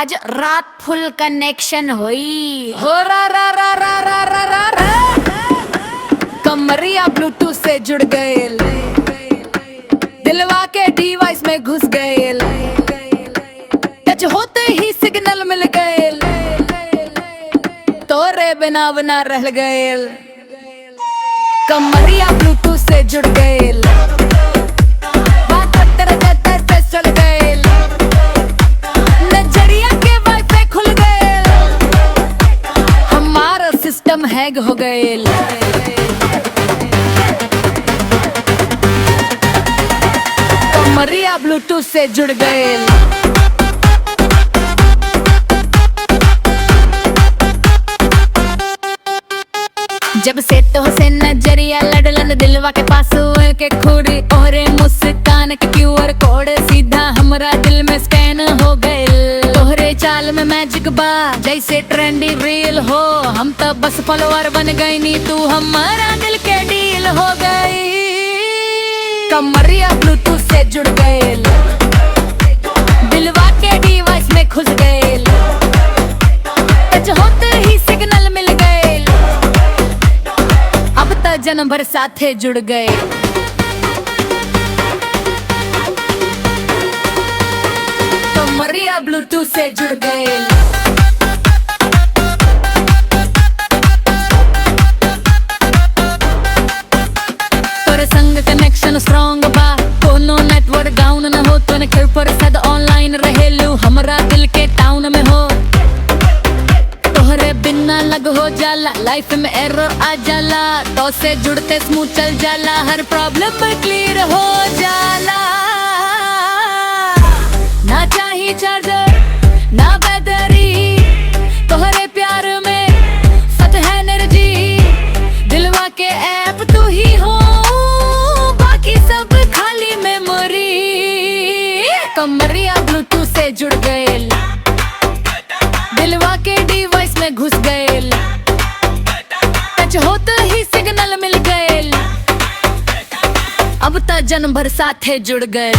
आज रात फुल कनेक्शन हुई हो रा रा रा रा रा रा रा रा। कमरिया ब्लूटूथ से जुड़ गए, दिलवा के डिवाइस में घुस गए, टच होते ही सिग्नल मिल गए, तोरे बिना बना रह गए। कमरिया ब्लूटूथ से जुड़ गए, बात से चल गए, नजरिया के वाईफाई खुल गए, हमारा सिस्टम हैक हो गए। कमरिया ब्लूटूथ से जुड़ गए, जब से तो से नजरिया लड़लन दिलवा के पास हुए के खूरी ओरे मुस्कान के क्यूआर कोड सीधा हमरा दिल में स्कैन हो गए। तोहरे चाल में मैजिक बा जैसे ट्रेंडी रील हो, हम तो बस फॉलोअर बन गई नी, तू हमारा दिल के डील हो गई। कमरिया ब्लूटूथ से जुड़ गए, दिलवा के डिवाइस में घुस गए, टच होते ही सिग्नल मिल गए, अब तो जन्म भर साथे जुड़ गए। कमरिया ब्लूटूथ से जुड़ गए, तोरे संग कनेक्शन स्ट्रॉन्ग बा, कोनो नेटवर्क डाउन न हो, तोने घर पर सद ऑनलाइन रहेलू, हमरा दिल के टाउन में हो, तोहरे बिना लग हो जाला, लाइफ में एरर आ जाला, तो से जुड़ते स्मूथ चल जाला, हर प्रॉब्लम क्लियर हो जाला। ना चाहिए चार्जर ना बैटरी, तोहरे प्यार में सत है एनर्जी, दिलवा के ऐप तू ही हो, बाकी सब खाली मेमोरी। कमरिया ब्लूटूथ से जुड़ गए, दिलवा के डिवाइस में घुस गए, टच होते ही सिग्नल मिल गए, अब तो जन्म भर साथे जुड़ गए।